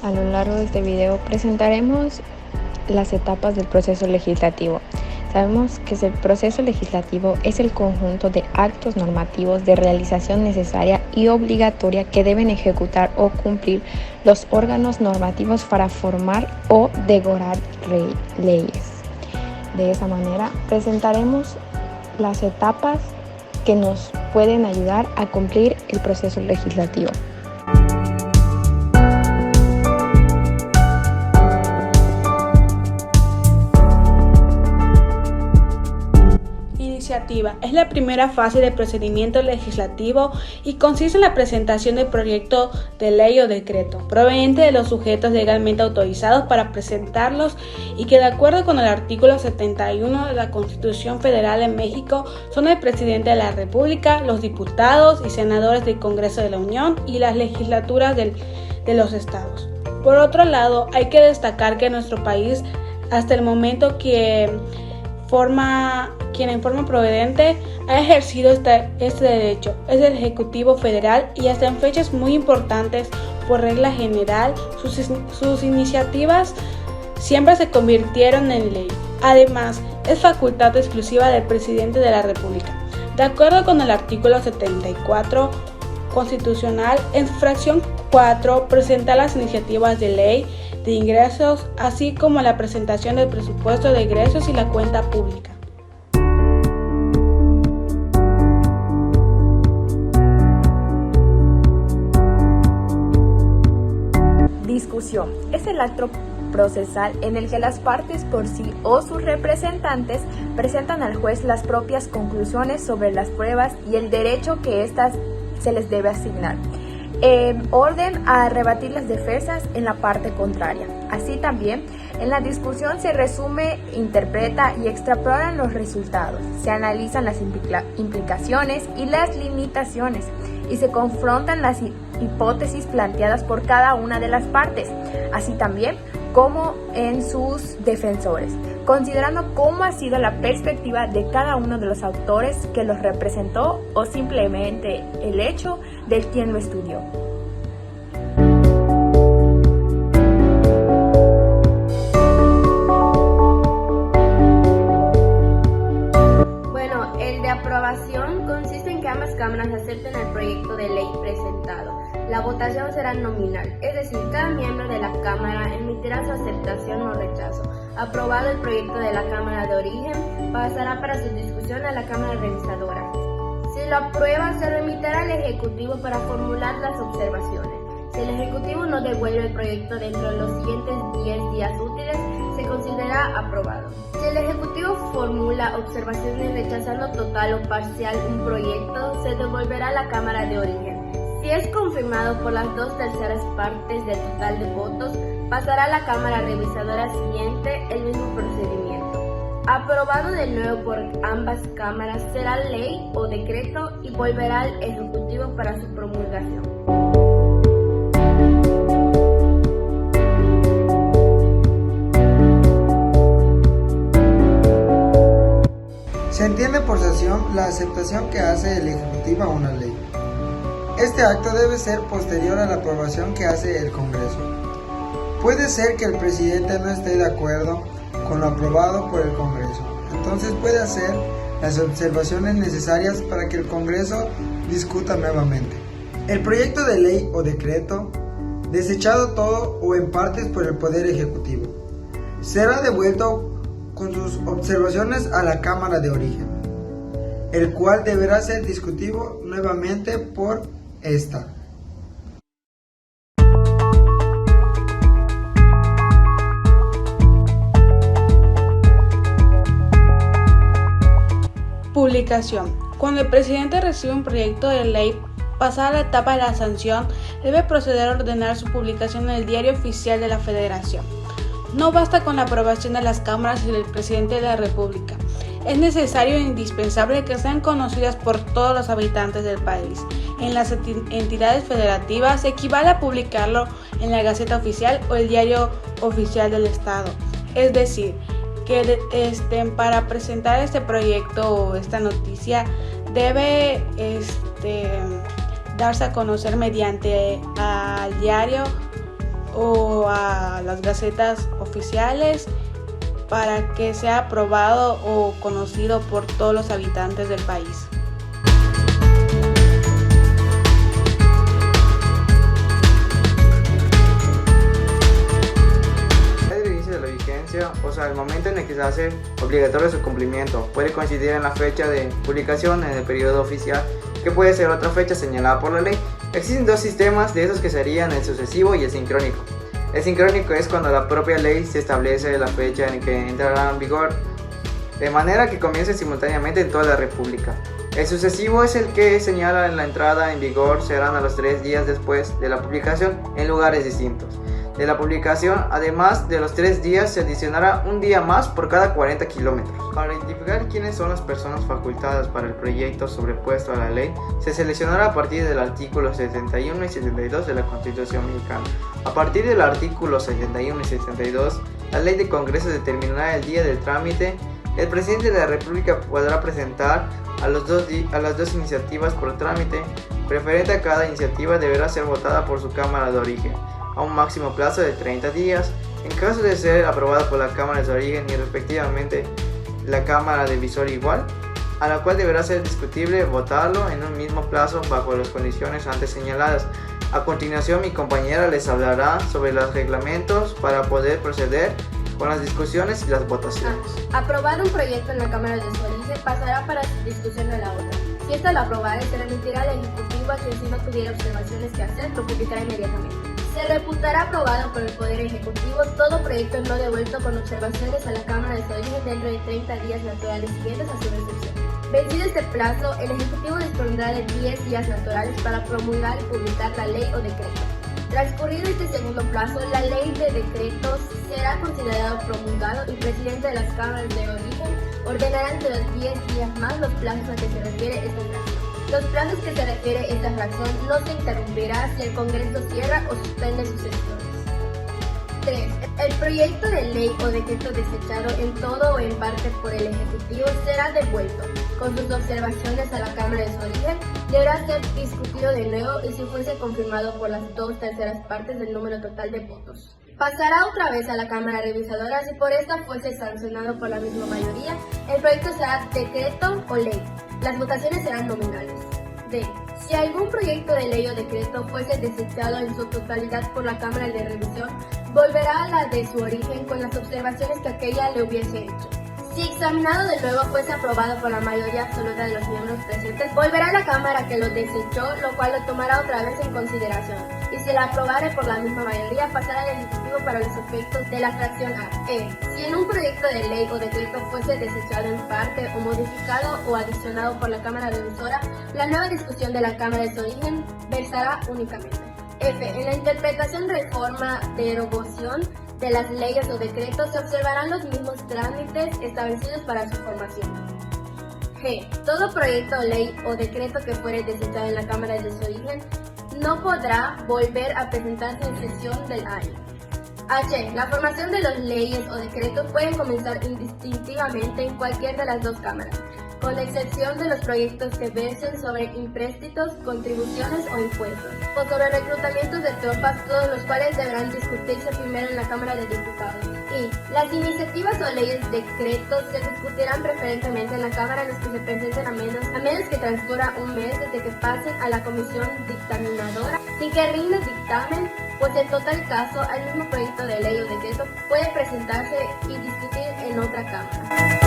A lo largo de este video presentaremos las etapas del proceso legislativo. Sabemos que el proceso legislativo es el conjunto de actos normativos de realización necesaria y obligatoria que deben ejecutar o cumplir los órganos normativos para formar o derogar leyes. De esa manera presentaremos las etapas que nos pueden ayudar a cumplir el proceso legislativo. Iniciativa es la primera fase del procedimiento legislativo y consiste en la presentación del proyecto de ley o decreto proveniente de los sujetos legalmente autorizados para presentarlos y que, de acuerdo con el artículo 71 de la Constitución Federal de México, son el presidente de la República, los diputados y senadores del Congreso de la Unión y las legislaturas de los estados. Por otro lado, hay que destacar que en nuestro país, hasta el momento quien en forma providente ha ejercido este derecho es el Ejecutivo Federal, y hasta en fechas muy importantes, por regla general, sus iniciativas siempre se convirtieron en ley. Además, es facultad exclusiva del presidente de la República. De acuerdo con el artículo 74 constitucional, en fracción 4, presentar las iniciativas de ley de ingresos, así como la presentación del presupuesto de egresos y la cuenta pública. Discusión es el acto procesal en el que las partes por sí o sus representantes presentan al juez las propias conclusiones sobre las pruebas y el derecho que éstas se les debe asignar, en orden a rebatir las defensas en la parte contraria. Así también, en la discusión se resume, interpreta y extrapolan los resultados, se analizan las implicaciones y las limitaciones y se confrontan las hipótesis planteadas por cada una de las partes, así también como en sus defensores, considerando cómo ha sido la perspectiva de cada uno de los autores que los representó o simplemente el hecho del quien lo estudió. Bueno, el de aprobación consiste en que ambas cámaras acepten el proyecto de ley presentado. La votación será nominal, es decir, cada miembro de la Cámara emitirá su aceptación o rechazo. Aprobado el proyecto de la Cámara de origen, pasará para su discusión a la Cámara revisadora. Si lo aprueba, se remitirá al Ejecutivo para formular las observaciones. Si el Ejecutivo no devuelve el proyecto dentro de los siguientes 10 días útiles, se considerará aprobado. Si el Ejecutivo formula observaciones rechazando total o parcial un proyecto, se devolverá a la Cámara de origen. Si es confirmado por las 2/3 partes del total de votos, pasará a la Cámara revisadora siguiente el mismo procedimiento. Aprobado de nuevo por ambas cámaras, será ley o decreto y volverá al Ejecutivo para su promulgación. Se entiende por sanción la aceptación que hace el Ejecutivo a una ley. Este acto debe ser posterior a la aprobación que hace el Congreso. Puede ser que el presidente no esté de acuerdo con lo aprobado por el Congreso, entonces puede hacer las observaciones necesarias para que el Congreso discuta nuevamente. El proyecto de ley o decreto, desechado todo o en partes por el Poder Ejecutivo, será devuelto con sus observaciones a la Cámara de origen, el cual deberá ser discutido nuevamente por esta. Publicación. Cuando el presidente recibe un proyecto de ley, pasada la etapa de la sanción, debe proceder a ordenar su publicación en el Diario Oficial de la Federación. No basta con la aprobación de las cámaras y del presidente de la República. Es necesario e indispensable que sean conocidas por todos los habitantes del país. En las entidades federativas equivale a publicarlo en la Gaceta Oficial o el Diario Oficial del Estado. Es decir, que para presentar este proyecto o esta noticia debe darse a conocer mediante al diario o a las gacetas oficiales para que sea aprobado o conocido por todos los habitantes del país. O sea, el momento en el que se hace obligatorio su cumplimiento puede coincidir en la fecha de publicación en el periodo oficial, que puede ser otra fecha señalada por la ley. Existen dos sistemas de esos que serían el sucesivo y el sincrónico. El sincrónico es cuando la propia ley se establece la fecha en que entrará en vigor, de manera que comience simultáneamente en toda la República. El sucesivo es el que señala en la entrada en vigor serán a los 3 días después de la publicación en lugares distintos. De la publicación, además de los 3 días, se adicionará un día más por cada 40 kilómetros. Para identificar quiénes son las personas facultadas para el proyecto sobrepuesto a la ley, se seleccionará a partir del artículo 71 y 72 de la Constitución mexicana. A partir del artículo 71 y 72, la ley de Congreso determinará el día del trámite. El presidente de la República podrá presentar a las dos iniciativas por trámite preferente. A cada iniciativa deberá ser votada por su Cámara de Origen a un máximo plazo de 30 días. En caso de ser aprobada por la Cámara de Origen y respectivamente la Cámara de Visor igual, a la cual deberá ser discutible votarlo en un mismo plazo bajo las condiciones antes señaladas. A continuación, mi compañera les hablará sobre los reglamentos para poder proceder con las discusiones y las votaciones. Aprobado un proyecto en la Cámara de su origen, pasará para discusión de la otra. Si esta lo aprobara, se remitirá al Ejecutivo, a quien si no tuviera observaciones que hacer, lo publicará inmediatamente. Se reputará aprobado por el Poder Ejecutivo todo proyecto no devuelto con observaciones a la Cámara de su origen dentro de 30 días naturales siguientes a su recepción. Vencido este plazo, el Ejecutivo dispondrá de 10 días naturales para promulgar y publicar la ley o decreto. Transcurrido este segundo plazo, la ley de decretos será considerado promulgado y el presidente de las cámaras de origen ordenará entre los 10 días más los plazos a que se refiere esta infracción. Los plazos que se refiere esta infracción no se interrumpirá si el Congreso cierra o suspende sus sesiones. 3. El proyecto de ley o decreto desechado en todo o en parte por el Ejecutivo será devuelto, con sus observaciones a la Cámara de su origen. Deberá ser discutido de nuevo y si fuese confirmado por las 2/3 partes del número total de votos. Pasará otra vez a la Cámara Revisadora. Si por esta fuese sancionado por la misma mayoría, el proyecto será decreto o ley. Las votaciones serán nominales. D. Si algún proyecto de ley o decreto fuese desechado en su totalidad por la Cámara de Revisión, volverá a la de su origen con las observaciones que aquella le hubiese hecho. Si examinado de nuevo fuese aprobado por la mayoría absoluta de los miembros presentes, volverá a la Cámara que lo desechó, lo cual lo tomará otra vez en consideración. Y si la aprobare por la misma mayoría, pasará al Ejecutivo para los efectos de la fracción A. Si en un proyecto de ley o decreto fuese desechado en parte o modificado o adicionado por la Cámara Revisora, la nueva discusión de la Cámara de su origen versará únicamente. En la interpretación, reforma, derogación de las leyes o decretos se observarán los mismos trámites establecidos para su formación. G. Todo proyecto, ley o decreto que fuere desechado en la Cámara de su origen no podrá volver a presentarse en sesión del año. H. La formación de las leyes o decretos pueden comenzar indistintamente en cualquier de las dos cámaras, con la excepción de los proyectos que versen sobre empréstitos, contribuciones o impuestos, o sobre reclutamientos de tropas, todos los cuales deberán discutirse primero en la Cámara de Diputados. Y las iniciativas o leyes decretos se discutirán preferentemente en la Cámara en los que se presenten a menos que transcurra un mes desde que pasen a la comisión dictaminadora, sin que rinda dictamen, pues en total caso, el mismo proyecto de ley o decreto puede presentarse y discutir en otra Cámara.